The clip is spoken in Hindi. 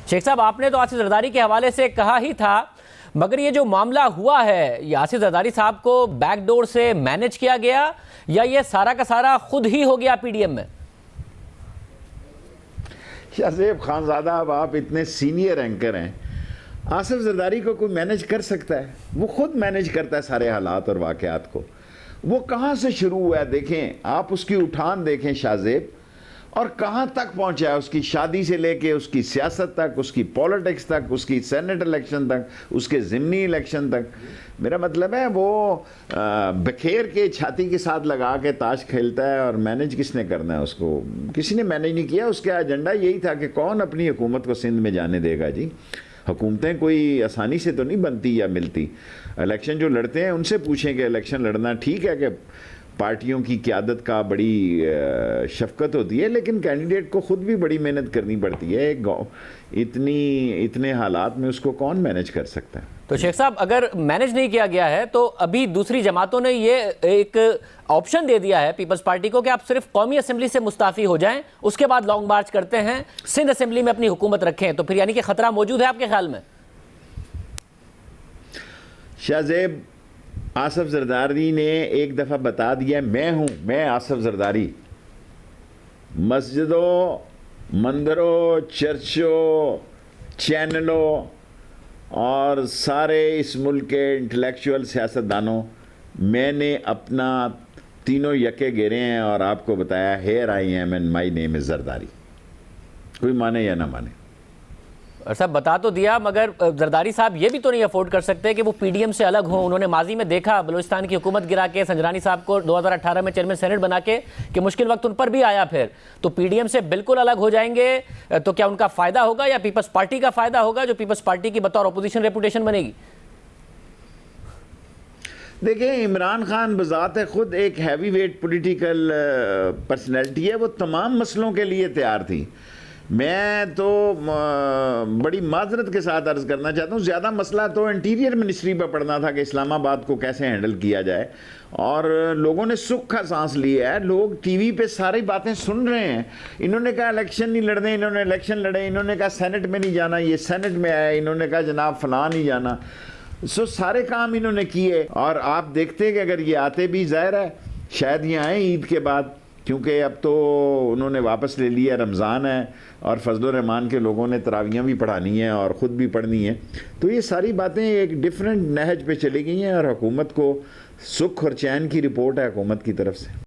शेख साहब, आपने तो आसिफ जरदारी के हवाले से कहा ही था, मगर ये जो मामला हुआ है, ये आसिफ जरदारी साहब को बैकडोर से मैनेज किया गया या ये सारा का सारा खुद ही हो गया पीडीएम में? शाहजेब खानजादा, अब आप इतने सीनियर एंकर हैं, आसिफ जरदारी को कोई मैनेज कर सकता है? वो खुद मैनेज करता है सारे हालात और वाक़यात को। वो कहाँ से शुरू हुआ है देखें, आप उसकी उठान देखें शाहजेब, और कहाँ तक पहुँचा है, उसकी शादी से लेके उसकी सियासत तक, उसकी पॉलिटिक्स तक, उसकी सेनेट इलेक्शन तक, उसके ज़िमनी इलेक्शन तक। मेरा मतलब है वो बखेर के छाती के साथ लगा के ताश खेलता है, और मैनेज किसने करना है उसको? किसी ने मैनेज नहीं किया। उसका एजेंडा यही था कि कौन अपनी हुकूमत को सिंध में जाने देगा जी। हुकूमतें कोई आसानी से तो नहीं बनती या मिलती। इलेक्शन जो लड़ते हैं उनसे पूछें कि इलेक्शन लड़ना ठीक है कि पार्टियों की क़यादत का बड़ी शफकत होती है, लेकिन कैंडिडेट को ख़ुद भी बड़ी मेहनत करनी पड़ती है। इतने हालात में उसको कौन मैनेज कर सकता है? तो शेख साहब, अगर मैनेज नहीं किया गया है तो अभी दूसरी जमातों ने ये एक ऑप्शन दे दिया है पीपल्स पार्टी को कि आप सिर्फ कौमी असेंबली से मुस्ताफ़ी हो जाएं, उसके बाद लॉन्ग मार्च करते हैं, सिंध असेंबली में अपनी हुकूमत रखें। तो फिर यानी कि खतरा मौजूद है आपके ख्याल में? शाहजेब, आसिफ जरदारी ने एक दफ़ा बता दिया, मैं आसिफ जरदारी मस्जिदों, मंदिरों, चर्चों, चैनलों और सारे इस मुल्क के इंटेलेक्चुअल सियासतदानों, मैंने अपना तीनों यके गिरे हैं और आपको बताया here I am and my name is Zardari. कोई माने या ना माने, और सब बता तो दिया, मगर जरदारी साहब ये भी तो नहीं अफोर्ड कर सकते कि वो पीडीएम से अलग हों। उन्होंने माजी में देखा बलूचिस्तान की हुकूमत गिरा के संजरानी साहब को 2018 में चेयरमैन सेनेट बना के कि मुश्किल वक्त उन पर भी आया। फिर तो पीडीएम से बिल्कुल अलग हो जाएंगे तो क्या उनका फ़ायदा होगा या पीपल्स पार्टी का फ़ायदा होगा, जो पीपल्स पार्टी की बतौर अपोजिशन रेपुटेशन बनेगी? देखिए, इमरान खान बज़ात खुद एक हैवी वेट पोलिटिकल पर्सनैलिटी है। वो तमाम मसलों के लिए तैयार थी। मैं तो बड़ी माजरत के साथ अर्ज़ करना चाहता हूँ, ज़्यादा मसला तो इंटीरियर मिनिस्ट्री पर पड़ना था कि इस्लामाबाद को कैसे हैंडल किया जाए, और लोगों ने सुख का सांस लिया है। लोग टीवी पे सारी बातें सुन रहे हैं। इन्होंने कहा इलेक्शन नहीं लड़ने, इन्होंने इलेक्शन लड़े। इन्होंने कहा सेनेट में नहीं जाना, ये सेनेट में आया। इन्होंने कहा जनाब फलां नहीं जाना। सारे काम इन्होंने किए, और आप देखते हैं कि अगर ये आते भी, ज़ाहिर है शायद ये आए ईद के बाद, क्योंकि अब तो उन्होंने वापस ले लिया, रमज़ान है और फजल रहमान के लोगों ने तरावियाँ भी पढ़ानी हैं और ख़ुद भी पढ़नी है। तो ये सारी बातें एक डिफरेंट नहज पे चली गई हैं, और हुकूमत को सुख और चैन की रिपोर्ट है हुकूमत की तरफ से।